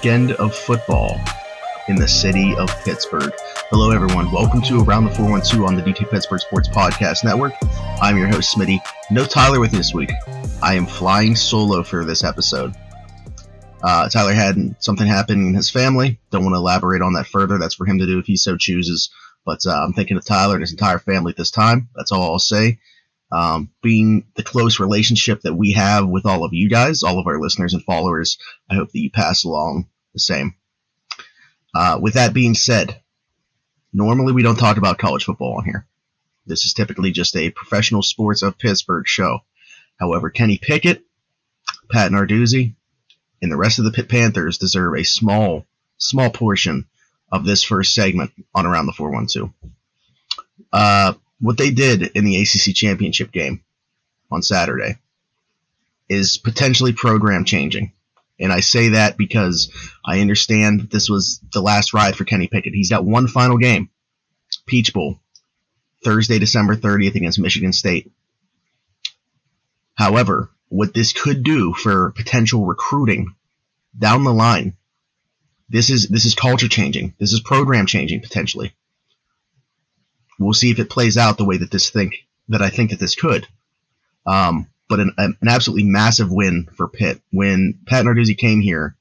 weekend of football in the city of Pittsburgh. Hello, everyone. Welcome to Around the 412 on the Pittsburgh Sports Podcast Network. I'm your host, Smitty. No Tyler with me this week. I am flying solo for this episode. Tyler had something happen in his family. Don't want to elaborate on that further. That's for him to do if he so chooses. But I'm thinking of Tyler and his entire family at this time. That's all I'll say. Being the close relationship that we have with all of you guys, all of our listeners and followers, I hope that you pass along the same. With that being said, normally we don't talk about college football on here. This is typically just a professional sports of Pittsburgh show. However, Kenny Pickett, Pat Narduzzi, and the rest of the Pitt Panthers deserve a small portion of this first segment on Around the 412. What they did in the ACC championship game on Saturday is potentially program changing. And I say that because I understand that this was the last ride for Kenny Pickett. He's got one final game, Peach Bowl, Thursday, December 30th against Michigan State. However, what this could do for potential recruiting down the line, this is culture changing. This is program changing potentially. We'll see if it plays out the way that I think that this could. But an absolutely massive win for Pitt. When Pat Narduzzi came here,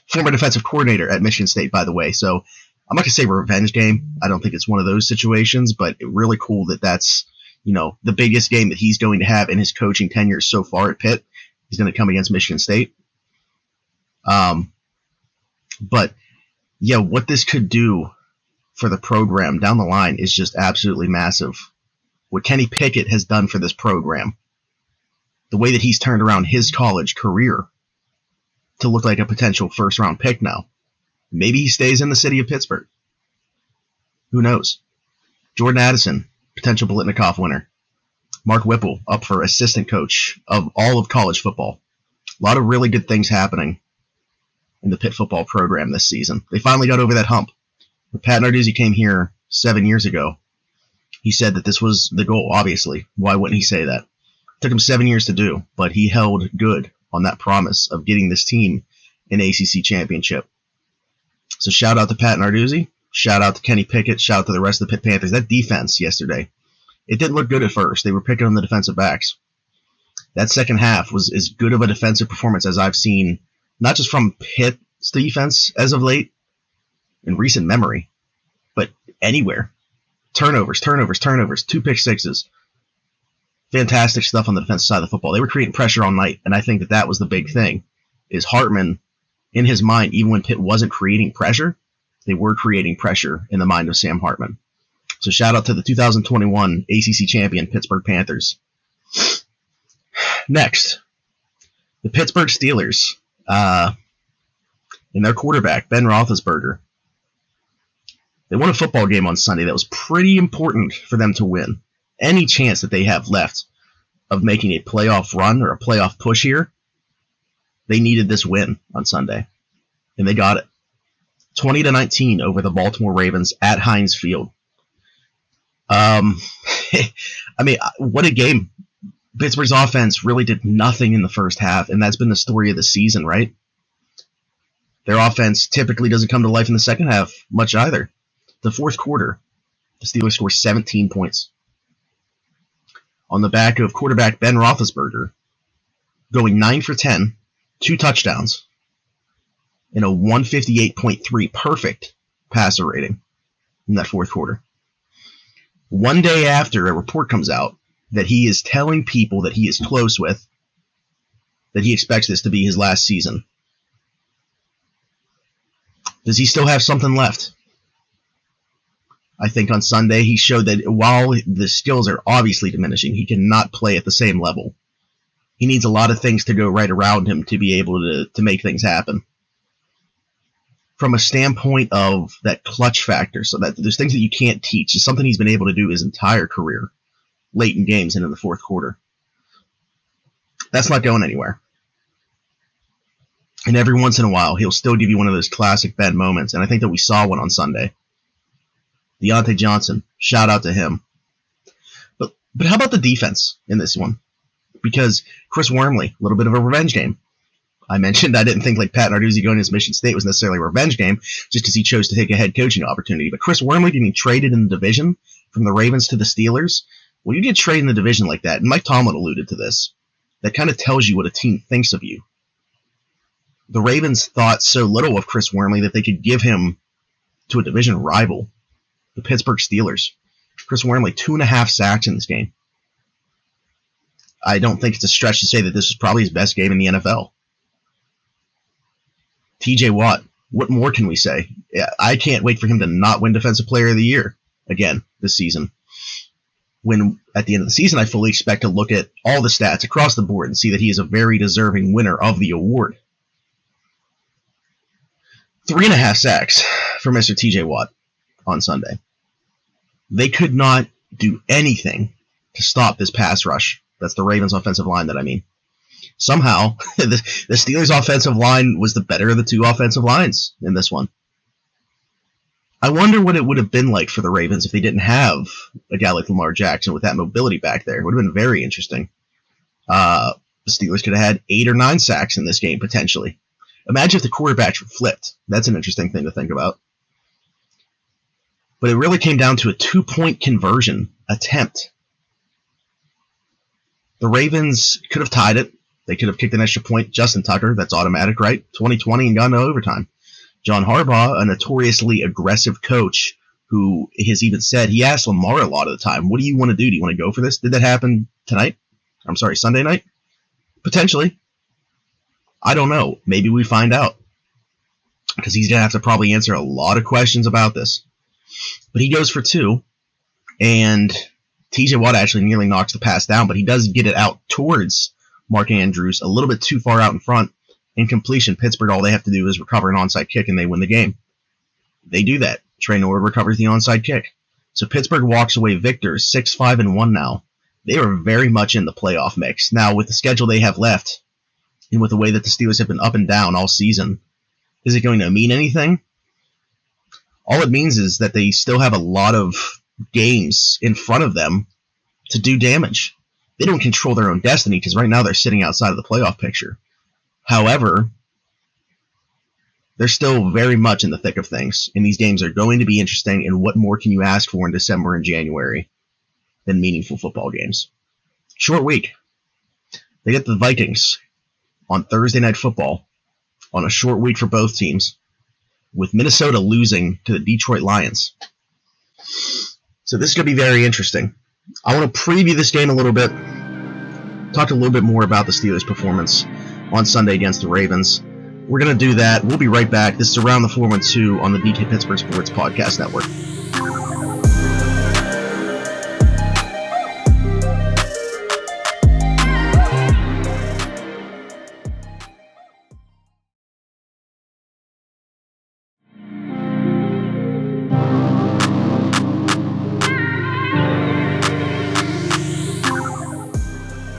former defensive coordinator at Michigan State, by the way. So I'm not going to say revenge game. I don't think it's one of those situations, but really cool that that's, the biggest game that he's going to have in his coaching tenure so far at Pitt. He's going to come against Michigan State. But yeah, what this could do for the program down the line is just absolutely massive. What Kenny Pickett has done for this program, the way that he's turned around his college career to look like a potential first-round pick now. Maybe he stays in the city of Pittsburgh. Who knows? Jordan Addison, potential Biletnikoff winner. Mark Whipple, up for assistant coach of all of college football. A lot of really good things happening in the Pitt football program this season. They finally got over that hump. When Pat Narduzzi came here 7 years ago, he said that this was the goal, obviously. Why wouldn't he say that? It took him 7 years to do, but he held good on that promise of getting this team an ACC championship. So shout out to Pat Narduzzi, shout out to Kenny Pickett, shout out to the rest of the Pitt Panthers. That defense yesterday, it didn't look good at first. They were picking on the defensive backs. That second half was as good of a defensive performance as I've seen, not just from Pitt's defense as of late, in recent memory, but anywhere. Turnovers, 2 pick sixes. Fantastic stuff on the defensive side of the football. They were creating pressure all night, and I think that was the big thing, is Hartman, in his mind, even when Pitt wasn't creating pressure, they were creating pressure in the mind of Sam Hartman. So shout out to the 2021 ACC champion Pittsburgh Panthers. Next, the Pittsburgh Steelers, and their quarterback, Ben Roethlisberger. They won a football game on Sunday that was pretty important for them to win. Any chance that they have left of making a playoff run or a playoff push here, they needed this win on Sunday, and they got it. 20-19 over the Baltimore Ravens at Heinz Field. I mean, what a game. Pittsburgh's offense really did nothing in the first half, and that's been the story of the season, right? Their offense typically doesn't come to life in the second half much either. The fourth quarter, the Steelers score 17 points. On the back of quarterback Ben Roethlisberger going 9 for 10, 2 touchdowns, and a 158.3 perfect passer rating in that fourth quarter. One day after, a report comes out that he is telling people that he is close with that he expects this to be his last season. Does he still have something left? I think on Sunday he showed that while the skills are obviously diminishing, he cannot play at the same level. He needs a lot of things to go right around him to be able to make things happen. From a standpoint of that clutch factor, so that there's things that you can't teach. It's something he's been able to do his entire career, late in games and in the fourth quarter. That's not going anywhere. And every once in a while, he'll still give you one of those classic Ben moments, and I think that we saw one on Sunday. Deontay Johnson, shout out to him. But how about the defense in this one? Because Chris Wormley, a little bit of a revenge game. I mentioned I didn't think like Pat Narduzzi going to Michigan State was necessarily a revenge game just because he chose to take a head coaching opportunity. But Chris Wormley getting traded in the division from the Ravens to the Steelers, when you get traded in the division like that, and Mike Tomlin alluded to this, that kind of tells you what a team thinks of you. The Ravens thought so little of Chris Wormley that they could give him to a division rival, the Pittsburgh Steelers. Chris Wormley, 2.5 sacks in this game. I don't think it's a stretch to say that this was probably his best game in the NFL. TJ Watt, what more can we say? I can't wait for him to not win Defensive Player of the Year again this season. When at the end of the season, I fully expect to look at all the stats across the board and see that he is a very deserving winner of the award. 3.5 sacks for Mr. TJ Watt on Sunday. They could not do anything to stop this pass rush. That's the Ravens' offensive line that I mean. Somehow, the Steelers' offensive line was the better of the two offensive lines in this one. I wonder what it would have been like for the Ravens if they didn't have a guy like Lamar Jackson with that mobility back there. It would have been very interesting. The Steelers could have had 8 or 9 sacks in this game, potentially. Imagine if the quarterbacks were flipped. That's an interesting thing to think about. But it really came down to a 2-point conversion attempt. The Ravens could have tied it. They could have kicked an extra point. Justin Tucker, that's automatic, right? 20-20 and gone to overtime. John Harbaugh, a notoriously aggressive coach who has even said, he asked Lamar a lot of the time, what do you want to do? Do you want to go for this? Did that happen tonight? I'm sorry, Sunday night? Potentially. I don't know. Maybe we find out. Because he's going to have to probably answer a lot of questions about this. But he goes for 2. And TJ Watt actually nearly knocks the pass down, but he does get it out towards Mark Andrews, a little bit too far out in front. Incompletion. Pittsburgh, all they have to do is recover an onside kick, and they win the game. They do that. Trey Norwood recovers the onside kick. So Pittsburgh walks away victors, 6-5-1 now. They are very much in the playoff mix. Now, with the schedule they have left, and with the way that the Steelers have been up and down all season, is it going to mean anything? All it means is that they still have a lot of games in front of them to do damage. They don't control their own destiny because right now they're sitting outside of the playoff picture. However, they're still very much in the thick of things, and these games are going to be interesting, and what more can you ask for in December and January than meaningful football games? Short week. They get the Vikings on Thursday Night Football on a short week for both teams, with Minnesota losing to the Detroit Lions. So this is going to be very interesting. I want to preview this game a little bit, talk a little bit more about the Steelers' performance on Sunday against the Ravens. We're going to do that. We'll be right back. This is Around the 412 on the DK Pittsburgh Sports Podcast Network.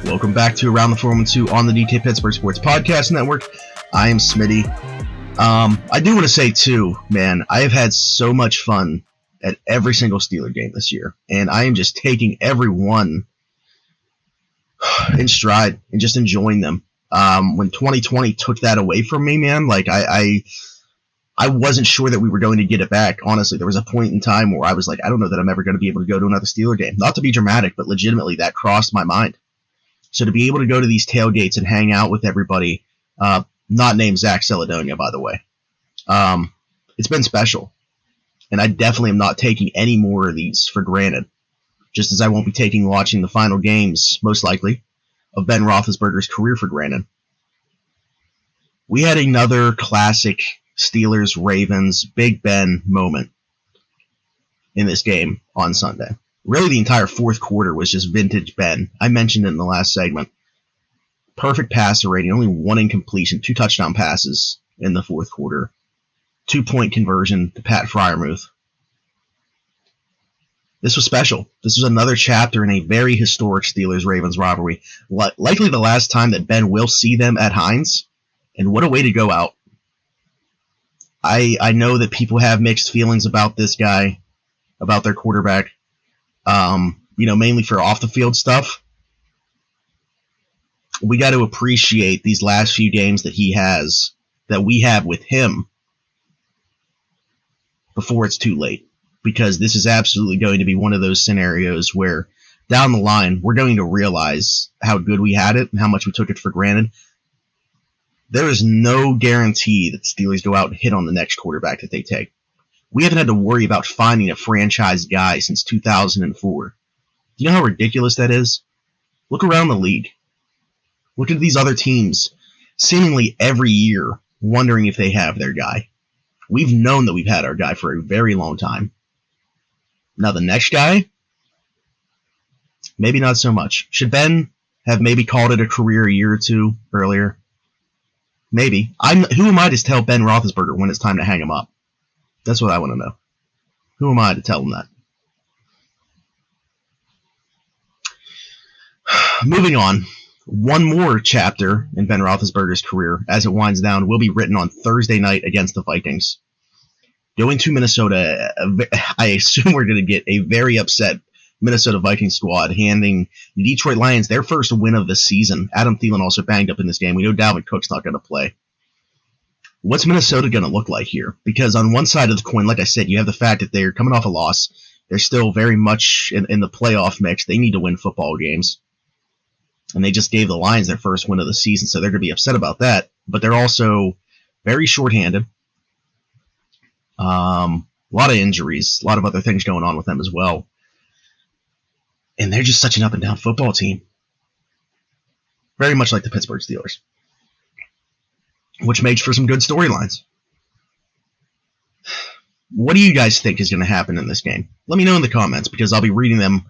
Welcome back to Around the 412 on the DK Pittsburgh Sports Podcast Network. I am Smitty. I do want to say, too, man, I have had so much fun at every single Steeler game this year, and I am just taking every one in stride and just enjoying them. When 2020 took that away from me, man, like I wasn't sure that we were going to get it back. Honestly, there was a point in time where I was like, I don't know that I'm ever going to be able to go to another Steeler game. Not to be dramatic, but legitimately that crossed my mind. So to be able to go to these tailgates and hang out with everybody, not named Zach Celedonia, by the way, it's been special. And I definitely am not taking any more of these for granted, just as I won't be watching the final games, most likely, of Ben Roethlisberger's career for granted. We had another classic Steelers-Ravens Big Ben moment in this game on Sunday. Really, the entire fourth quarter was just vintage Ben. I mentioned it in the last segment. Perfect passer rating, only 1 incompletion, 2 touchdown passes in the fourth quarter. 2-point conversion to Pat Freiermuth. This was special. This was another chapter in a very historic Steelers-Ravens rivalry. Likely the last time that Ben will see them at Heinz. And what a way to go out. I know that people have mixed feelings about this guy, about their quarterback. Mainly for off-the-field stuff. we got to appreciate these last few games that we have with him before it's too late. Because this is absolutely going to be one of those scenarios where down the line, we're going to realize how good we had it and how much we took it for granted. There is no guarantee that the Steelers go out and hit on the next quarterback that they take. We haven't had to worry about finding a franchise guy since 2004. Do you know how ridiculous that is? Look around the league. Look at these other teams seemingly every year wondering if they have their guy. We've known that we've had our guy for a very long time. Now the next guy, maybe not so much. Should Ben have maybe called it a career a year or two earlier? Maybe. Who am I to tell Ben Roethlisberger when it's time to hang him up? That's what I want to know. Who am I to tell him that? Moving on. One more chapter in Ben Roethlisberger's career, as it winds down, will be written on Thursday night against the Vikings. Going to Minnesota, I assume we're going to get a very upset Minnesota Vikings squad handing the Detroit Lions their first win of the season. Adam Thielen also banged up in this game. We know Dalvin Cook's not going to play. What's Minnesota going to look like here? Because on one side of the coin, like I said, you have the fact that they're coming off a loss. They're still very much in the playoff mix. They need to win football games. And they just gave the Lions their first win of the season, so they're going to be upset about that. But they're also very shorthanded. A lot of injuries, a lot of other things going on with them as well. And they're just such an up-and-down football team. Very much like the Pittsburgh Steelers. Which makes for some good storylines. What do you guys think is going to happen in this game? Let me know in the comments, because I'll be reading them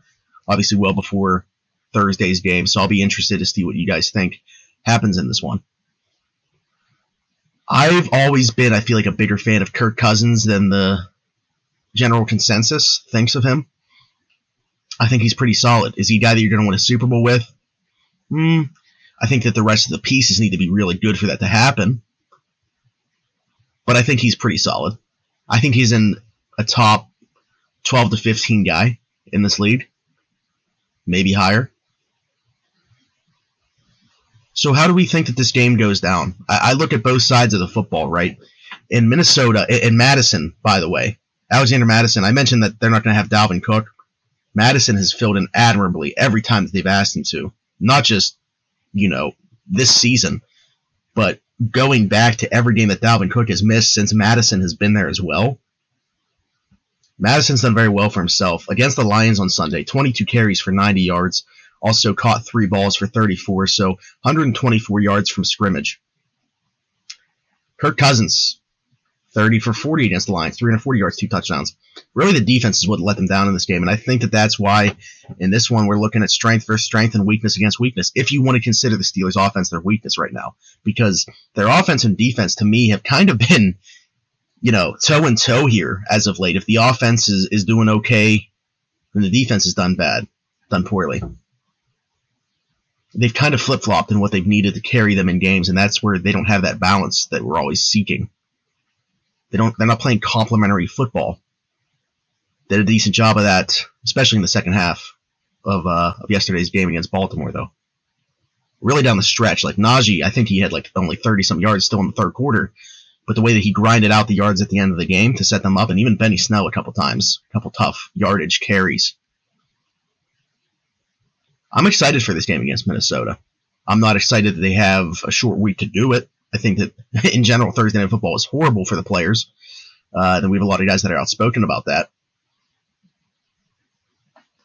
obviously well before Thursday's game, so I'll be interested to see what you guys think happens in this one. I've always been, I feel like, a bigger fan of Kirk Cousins than the general consensus thinks of him. I think he's pretty solid. Is he a guy that you're going to win a Super Bowl with? I think that the rest of the pieces need to be really good for that to happen. But I think he's pretty solid. I think he's in a top 12 to 15 guy in this league. Maybe higher. So how do we think that this game goes down? I look at both sides of the football, right? In Minnesota, in Madison, by the way, Alexander Madison, I mentioned that they're not going to have Dalvin Cook. Madison has filled in admirably every time that they've asked him to. Not just, this season, but going back to every game that Dalvin Cook has missed since Madison has been there as well. Madison's done very well for himself. Against the Lions on Sunday, 22 carries for 90 yards. Also caught 3 balls for 34, so 124 yards from scrimmage. Kirk Cousins, 30 for 40 against the Lions, 340 yards, 2 touchdowns. Really, the defense is what let them down in this game, and I think that that's why in this one we're looking at strength versus strength and weakness against weakness, if you want to consider the Steelers' offense their weakness right now. Because their offense and defense, to me, have kind of been, toe and toe here as of late. If the offense is doing okay, then the defense has done poorly. They've kind of flip-flopped in what they've needed to carry them in games, and that's where they don't have that balance that we're always seeking. They're not playing complementary football. They did a decent job of that, especially in the second half of yesterday's game against Baltimore, though. Really down the stretch, like Najee, I think he had only 30-some yards still in the third quarter, but the way that he grinded out the yards at the end of the game to set them up, and even Benny Snell a couple times, a couple tough yardage carries. I'm excited for this game against Minnesota. I'm not excited that they have a short week to do it. I think that, in general, Thursday Night Football is horrible for the players. Then we have a lot of guys that are outspoken about that.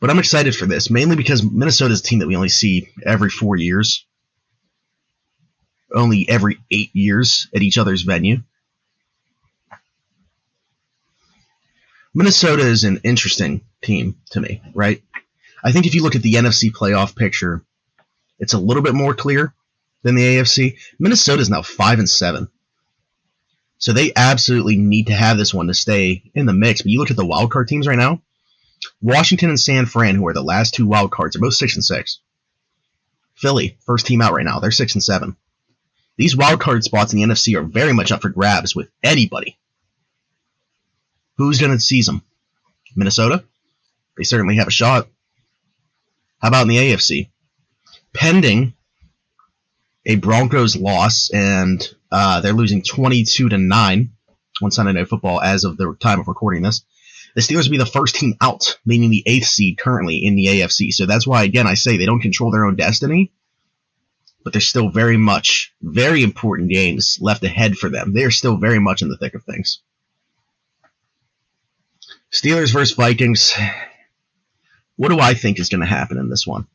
But I'm excited for this, mainly because Minnesota is a team that we only see every 4 years. Only every 8 years at each other's venue. Minnesota is an interesting team to me, right? I think if you look at the NFC playoff picture, it's a little bit more clear than the AFC. Minnesota is now 5-7. So they absolutely need to have this one to stay in the mix. But you look at the wild card teams right now, Washington and San Fran, who are the last 2 wild cards, are both 6-6. Philly, first team out right now, they're 6-7. These wild card spots in the NFC are very much up for grabs with anybody. Who's going to seize them? Minnesota? They certainly have a shot. How about in the AFC? Pending a Broncos loss, and they're losing 22-9 on Sunday Night Football as of the time of recording this. The Steelers will be the first team out, meaning the 8th seed currently in the AFC. So that's why, again, I say they don't control their own destiny, but there's still very important games left ahead for them. They're still very much in the thick of things. Steelers versus Vikings. What do I think is going to happen in this one?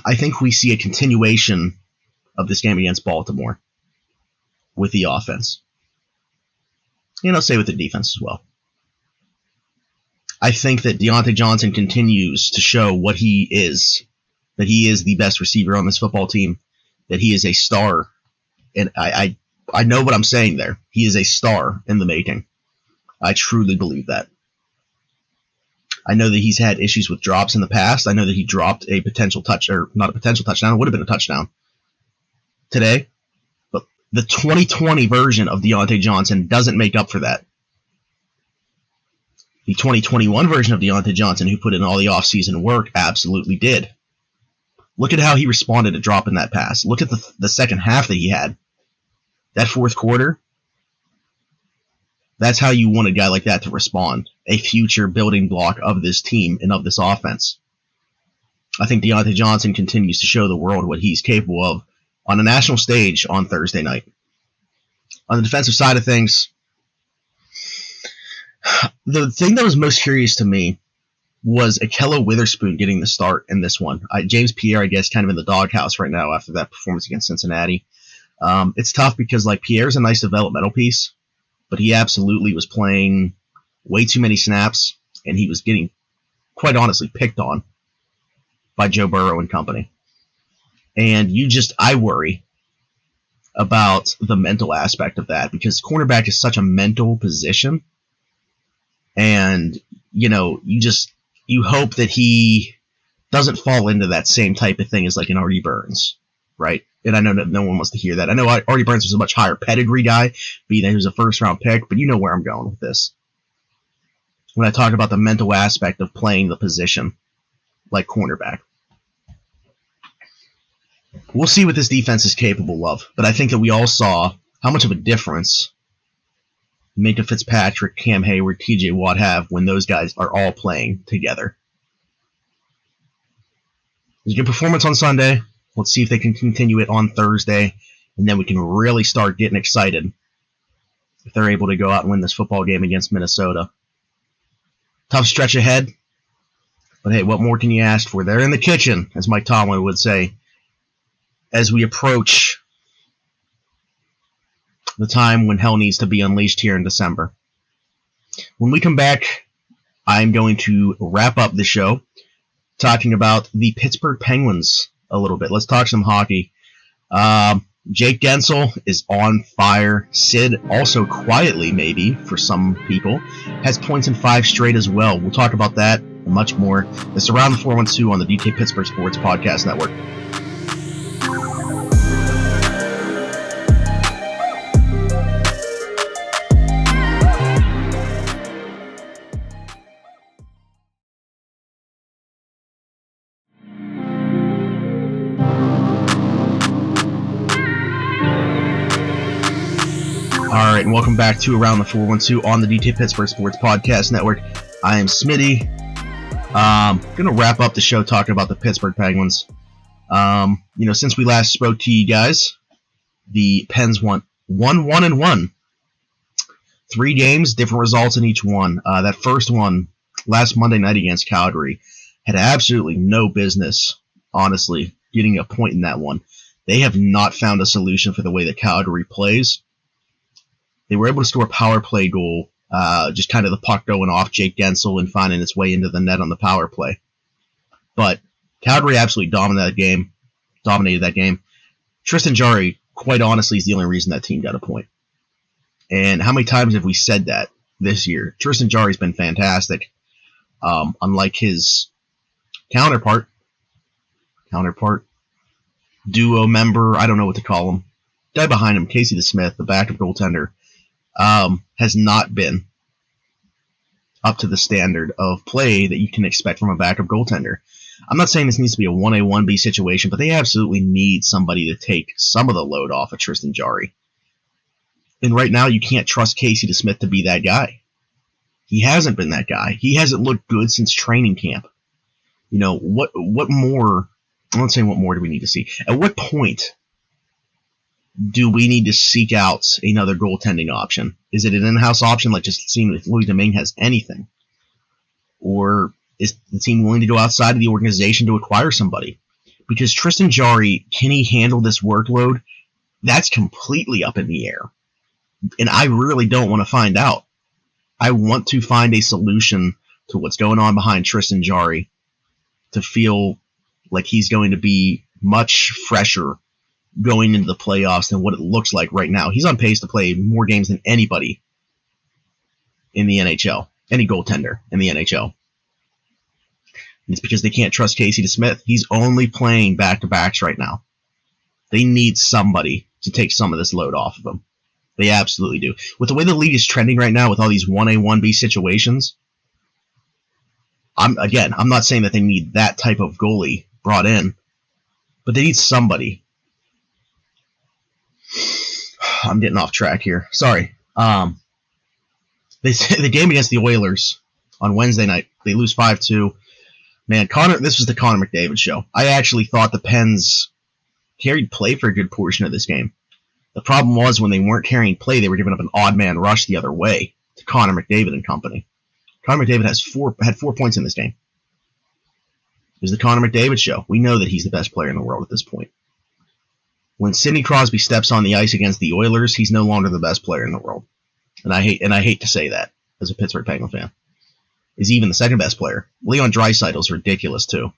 I think we see a continuation of this game against Baltimore with the offense. And I'll say with the defense as well. I think that Deontay Johnson continues to show what he is, that he is the best receiver on this football team, that he is a star. And I know what I'm saying there. He is a star in the making. I truly believe that. I know that he's had issues with drops in the past. I know that he dropped a potential touch, or not a potential touchdown, it would have been a touchdown today. But the 2020 version of Deontay Johnson doesn't make up for that. The 2021 version of Deontay Johnson, who put in all the offseason work, absolutely did. Look at how he responded to dropping that pass. Look at the second half that he had. That fourth quarter, that's how you want a guy like that to respond. A future building block of this team and of this offense. I think Deontay Johnson continues to show the world what he's capable of on a national stage on Thursday night. On the defensive side of things, the thing that was most curious to me was Ahkello Witherspoon getting the start in this one. James Pierre, I guess, kind of in the doghouse right now after that performance against Cincinnati. It's tough because Pierre's a nice developmental piece, but he absolutely was playing way too many snaps, and he was getting, quite honestly, picked on by Joe Burrow and company. And I worry about the mental aspect of that, because cornerback is such a mental position, and, you hope that he doesn't fall into that same type of thing as an Artie Burns, right? And I know that no one wants to hear that. I know Artie Burns was a much higher pedigree guy, being that he was a first-round pick, but you know where I'm going with this. When I talk about the mental aspect of playing the position like cornerback. We'll see what this defense is capable of, but I think that we all saw how much of a difference Minkah Fitzpatrick, Cam Hayward, TJ Watt have when those guys are all playing together. It was a good performance on Sunday. Let's see if they can continue it on Thursday, and then we can really start getting excited if they're able to go out and win this football game against Minnesota. Tough stretch ahead, but hey, what more can you ask for? They're in the kitchen, as Mike Tomlin would say, as we approach the time when hell needs to be unleashed here in December. When we come back, I'm going to wrap up the show talking about the Pittsburgh Penguins a little bit. Let's talk some hockey. Jake Gensel is on fire. Sid, also quietly maybe for some people, has points in 5 straight as well. We'll talk about that and much more. It's Around the 412 on the DK Pittsburgh Sports Podcast Network. All right, and welcome back to Around the 412 on the DK Pittsburgh Sports Podcast Network. I am Smitty. Going to wrap up the show talking about the Pittsburgh Penguins. Since we last spoke to you guys, the Pens won 1-1. 3 games, different results in each one. That first one, last Monday night against Calgary, had absolutely no business, honestly, getting a point in that one. They have not found a solution for the way that Calgary plays. They were able to score a power play goal, just kind of the puck going off Jake Gensel and finding its way into the net on the power play. But Calgary absolutely dominated that game. Tristan Jarry, quite honestly, is the only reason that team got a point. And how many times have we said that this year? Tristan Jarry's been fantastic. Unlike his counterpart, duo member, I don't know what to call him. Guy behind him, Casey DeSmith, the backup goaltender, has not been up to the standard of play that you can expect from a backup goaltender. I'm not saying this needs to be a 1A, 1B situation, but they absolutely need somebody to take some of the load off of Tristan Jarry. And right now, you can't trust Casey DeSmith to be that guy. He hasn't been that guy. He hasn't looked good since training camp. You know, what more, I'm not saying what more do we need to see. At what point do we need to seek out another goaltending option? Is it an in-house option, like just seeing if Louis Domingue has anything? Or is the team willing to go outside of the organization to acquire somebody? Because Tristan Jarry, can he handle this workload? That's completely up in the air. And I really don't want to find out. I want to find a solution to what's going on behind Tristan Jarry to feel like he's going to be much fresher going into the playoffs than what it looks like right now. He's on pace to play more games than anybody in the NHL, any goaltender in the NHL. And it's because they can't trust Casey DeSmith. He's only playing back-to-backs right now. They need somebody to take some of this load off of him. They absolutely do. With the way the league is trending right now with all these 1A, 1B situations, I'm not saying that they need that type of goalie brought in, but they need somebody. I'm getting off track here. Sorry. The game against the Oilers on Wednesday night, they lose 5-2. Man, this was the Connor McDavid show. I actually thought the Pens carried play for a good portion of this game. The problem was when they weren't carrying play, they were giving up an odd man rush the other way to Connor McDavid and company. Connor McDavid had 4 points in this game. It was the Connor McDavid show. We know that he's the best player in the world at this point. When Sidney Crosby steps on the ice against the Oilers, he's no longer the best player in the world. And I hate to say that as a Pittsburgh Penguin fan. Is even the second best player. Leon Draisaitl's ridiculous too.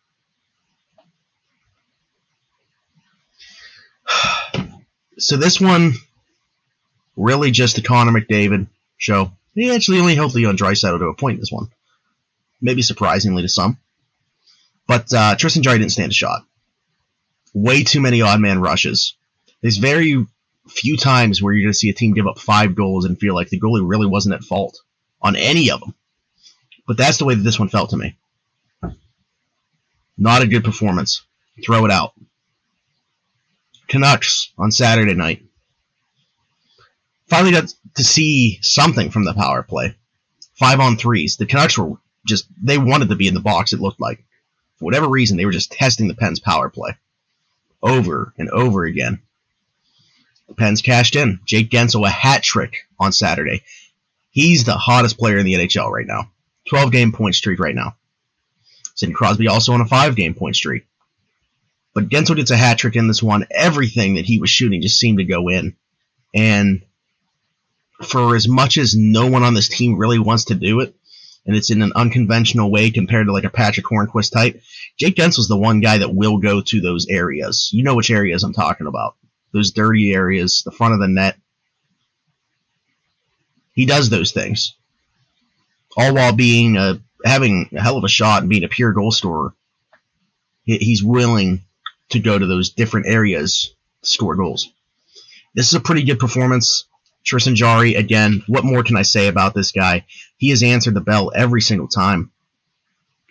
So this one, really just the Connor McDavid show. He actually only held Leon Draisaitl to a point in this one. Maybe surprisingly to some. But Tristan Jarry didn't stand a shot. Way too many odd man rushes. There's very few times where you're going to see a team give up 5 goals and feel like the goalie really wasn't at fault on any of them. But that's the way that this one felt to me. Not a good performance. Throw it out. Canucks on Saturday night. Finally got to see something from the power play. 5-on-3s. The Canucks were they wanted to be in the box, it looked like. For whatever reason, they were just testing the Pens' power play. Over and over again. The Pens cashed in. Jake Guentzel, a hat trick on Saturday. He's the hottest player in the NHL right now. 12-game point streak right now. Sidney Crosby also on a 5-game point streak. But Guentzel gets a hat trick in this one. Everything that he was shooting just seemed to go in. And for as much as no one on this team really wants to do it, and it's in an unconventional way compared to like a Patrick Hornquist type, Jake Guentzel's the one guy that will go to those areas. You know which areas I'm talking about. Those dirty areas, the front of the net. He does those things. All while being having a hell of a shot and being a pure goal scorer. He's willing to go to those different areas to score goals. This is a pretty good performance. Tristan Jarry, again, what more can I say about this guy? He has answered the bell every single time.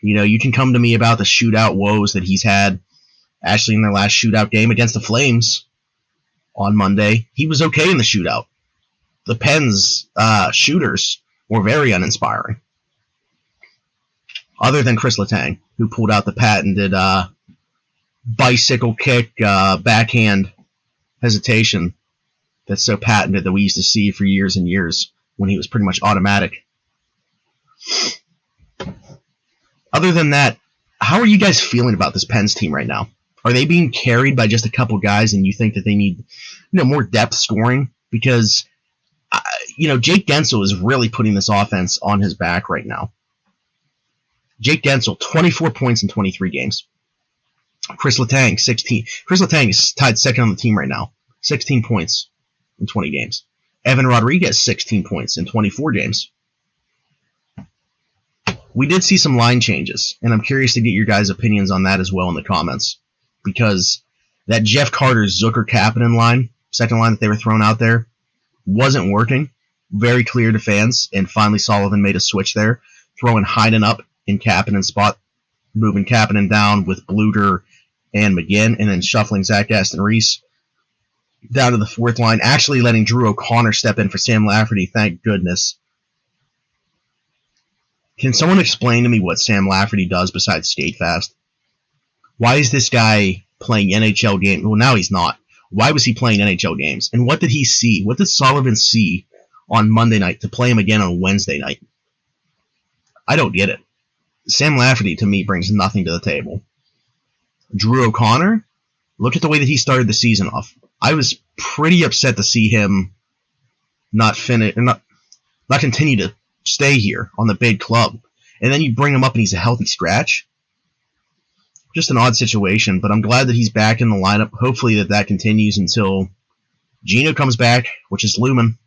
You know, you can come to me about the shootout woes that he's had. Actually, in their last shootout game against the Flames on Monday, he was okay in the shootout. The Pens shooters were very uninspiring. Other than Chris Letang, who pulled out the patented bicycle kick backhand hesitation that's so patented that we used to see for years and years when he was pretty much automatic. Other than that, how are you guys feeling about this Pens team right now? Are they being carried by just a couple guys and you think that they need more depth scoring? Because Jake Guentzel is really putting this offense on his back right now. Jake Guentzel, 24 points in 23 games. Chris Letang, 16. Chris Letang is tied second on the team right now. 16 points in 20 games. Evan Rodriguez, 16 points in 24 games. We did see some line changes, and I'm curious to get your guys' opinions on that as well in the comments. Because that Jeff Carter-Zucker Kapanen line, second line that they were throwing out there, wasn't working. Very clear to fans, and finally Sullivan made a switch there, throwing Heinen up in Kapanen's spot. moving Kapanen down with Bluter and McGinn, and then shuffling Zach Aston-Reese down to the fourth line, actually letting Drew O'Connor step in for Sam Lafferty, thank goodness. Can someone explain to me what Sam Lafferty does besides skate fast? Why is this guy playing NHL games? Well, now he's not. Why was he playing NHL games? And what did he see? What did Sullivan see on Monday night to play him again on Wednesday night? I don't get it. Sam Lafferty, to me, brings nothing to the table. Drew O'Connor, look at the way that he started the season off. I was pretty upset to see him not continue to stay here on the big club. And then you bring him up and he's a healthy scratch. Just an odd situation, but I'm glad that he's back in the lineup. Hopefully that continues until Gino comes back, which is looming.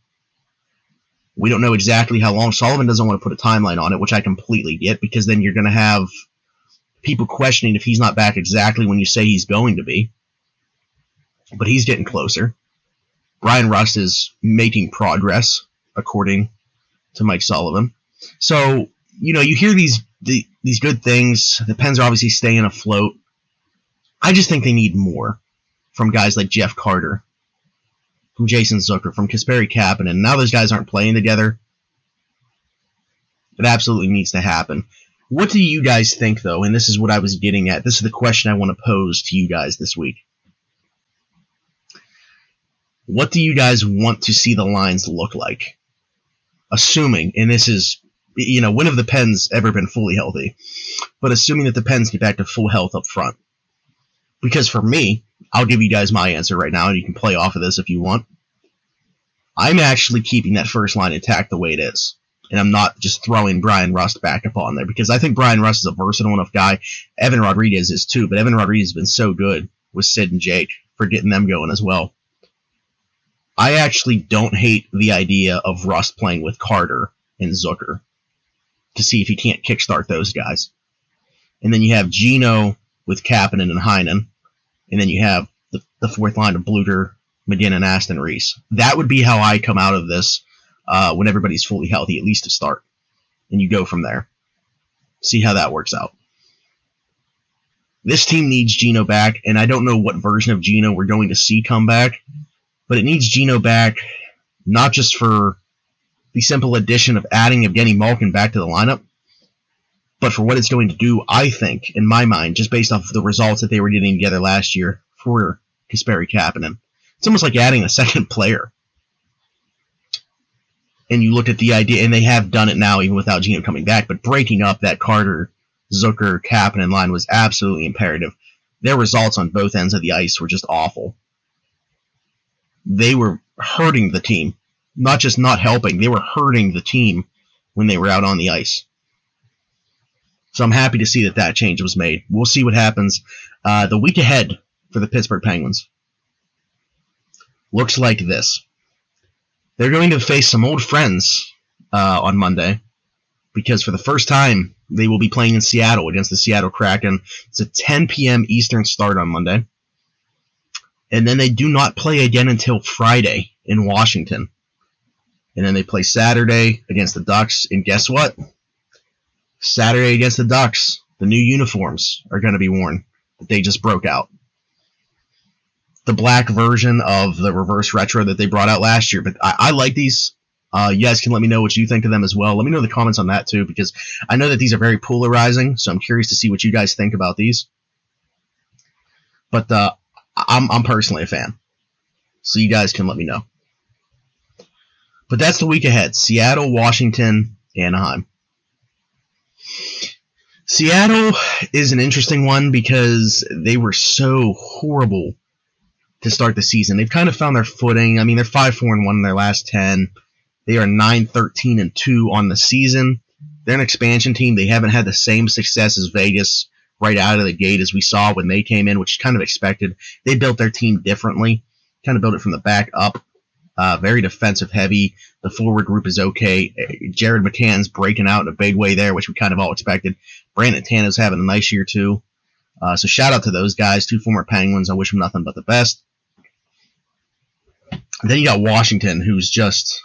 We don't know exactly how long. Sullivan doesn't want to put a timeline on it, which I completely get, because then you're going to have people questioning if he's not back exactly when you say he's going to be. But he's getting closer. Brian Rust is making progress, according to Mike Sullivan. So, you hear these good things. The Pens are obviously staying afloat. I just think they need more from guys like Jeff Carter, from Jason Zucker, from Kasperi Kapanen. Now those guys aren't playing together. It absolutely needs to happen. What do you guys think, though? And this is what I was getting at. This is the question I want to pose to you guys this week. What do you guys want to see the lines look like? Assuming, and this is, when have the Pens ever been fully healthy? But assuming that the Pens get back to full health up front. Because for me, I'll give you guys my answer right now, and you can play off of this if you want. I'm actually keeping that first line intact the way it is. And I'm not just throwing Brian Rust back up on there, because I think Brian Rust is a versatile enough guy. Evan Rodriguez is too, but Evan Rodriguez has been so good with Sid and Jake for getting them going as well. I actually don't hate the idea of Rust playing with Carter and Zucker to see if he can't kickstart those guys. And then you have Gino with Kapanen and Heinen, and then you have the fourth line of Bluter, McGinn, and Aston-Reese. That would be how I come out of this when everybody's fully healthy, at least to start. And you go from there. See how that works out. This team needs Gino back, and I don't know what version of Gino we're going to see come back, but it needs Gino back not just for the simple addition of adding Evgeny Malkin back to the lineup, but for what it's going to do, I think, in my mind, just based off of the results that they were getting together last year for Kasperi Kapanen. It's almost like adding a second player. And you look at the idea, and they have done it now even without Gino coming back, but breaking up that Carter, Zucker, Kapanen line was absolutely imperative. Their results on both ends of the ice were just awful. They were hurting the team. Not just not helping, they were hurting the team when they were out on the ice. So I'm happy to see that change was made. We'll see what happens the week ahead for the Pittsburgh Penguins. Looks like this. They're going to face some old friends on Monday, because for the first time, they will be playing in Seattle against the Seattle Kraken. It's a 10 p.m. Eastern start on Monday. And then they do not play again until Friday in Washington. And then they play Saturday against the Ducks. And guess what? Saturday against the Ducks, the new uniforms are going to be worn that they just broke out. The black version of the reverse retro that they brought out last year. But I like these. You guys can let me know what you think of them as well. Let me know in the comments on that too, because I know that these are very polarizing. So I'm curious to see what you guys think about these. But I'm personally a fan. So you guys can let me know. But that's the week ahead. Seattle, Washington, Anaheim. Seattle is an interesting one because they were so horrible to start the season. They've kind of found their footing. I mean, they're 5-4-1 in their last 10. They are 9-13-2 on the season. They're an expansion team. They haven't had the same success as Vegas right out of the gate as we saw when they came in, which is kind of expected. They built their team differently, kind of built it from the back up. Very defensive heavy. The forward group is okay. Jared McCann's breaking out in a big way there, which we kind of all expected. Brandon Tano's having a nice year too. So shout out to those guys, 2 former Penguins. I wish them nothing but the best. And then you got Washington, who's just,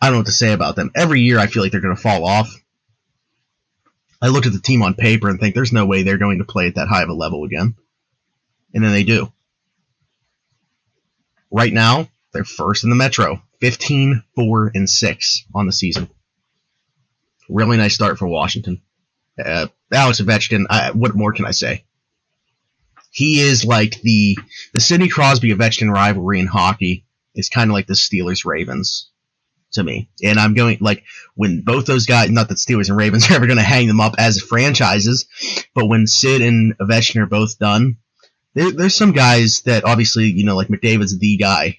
I don't know what to say about them. Every year I feel like they're going to fall off. I look at the team on paper and think there's no way they're going to play at that high of a level again. And then they do. Right now, they're first in the Metro. 15-4-6 on the season. Really nice start for Washington. Alex Ovechkin, what more can I say? He is like the Sidney Crosby-Ovechkin rivalry in hockey is kind of like the Steelers-Ravens to me. And I'm going, like, when both those guys, not that Steelers and Ravens are ever going to hang them up as franchises, but when Sid and Ovechkin are both done, there's some guys that obviously, like McDavid's the guy.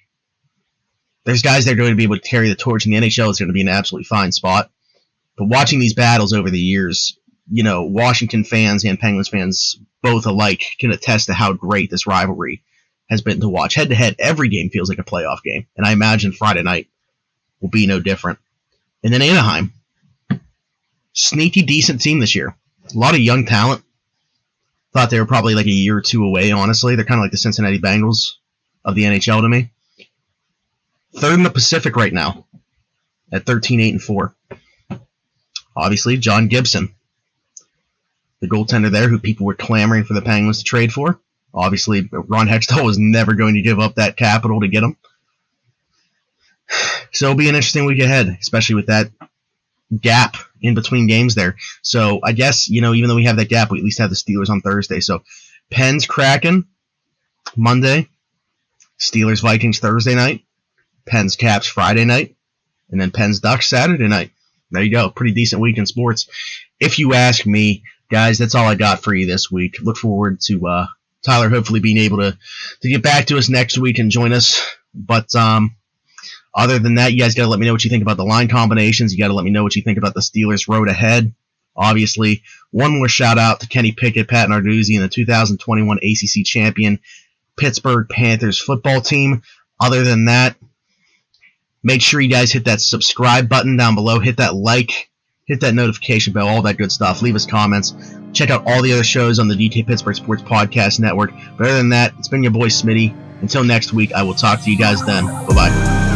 There's guys that are going to be able to carry the torch, and the NHL is going to be an absolutely fine spot. But watching these battles over the years, Washington fans and Penguins fans both alike can attest to how great this rivalry has been to watch. Head-to-head, every game feels like a playoff game, and I imagine Friday night will be no different. And then Anaheim. Sneaky decent team this year. A lot of young talent. Thought they were probably like a year or two away, honestly. They're kind of like the Cincinnati Bengals of the NHL to me. Third in the Pacific right now at 13-8-4. Obviously, John Gibson, the goaltender there who people were clamoring for the Penguins to trade for. Obviously, Ron Hextall was never going to give up that capital to get him. So it'll be an interesting week ahead, especially with that gap in between games there. So I guess, even though we have that gap, we at least have the Steelers on Thursday. So Pens Kraken Monday, Steelers Vikings Thursday night, Pens Caps Friday night, and then Pens Ducks Saturday night. There you go. Pretty decent week in sports. If you ask me, guys, that's all I got for you this week. Look forward to Tyler hopefully being able to get back to us next week and join us. But other than that, you guys got to let me know what you think about the line combinations. You got to let me know what you think about the Steelers' road ahead. Obviously, one more shout out to Kenny Pickett, Pat Narduzzi, and the 2021 ACC champion Pittsburgh Panthers football team. Other than that, make sure you guys hit that subscribe button down below. Hit that like. Hit that notification bell. All that good stuff. Leave us comments. Check out all the other shows on the DK Pittsburgh Sports Podcast Network. But other than that, it's been your boy Smitty. Until next week, I will talk to you guys then. Bye-bye.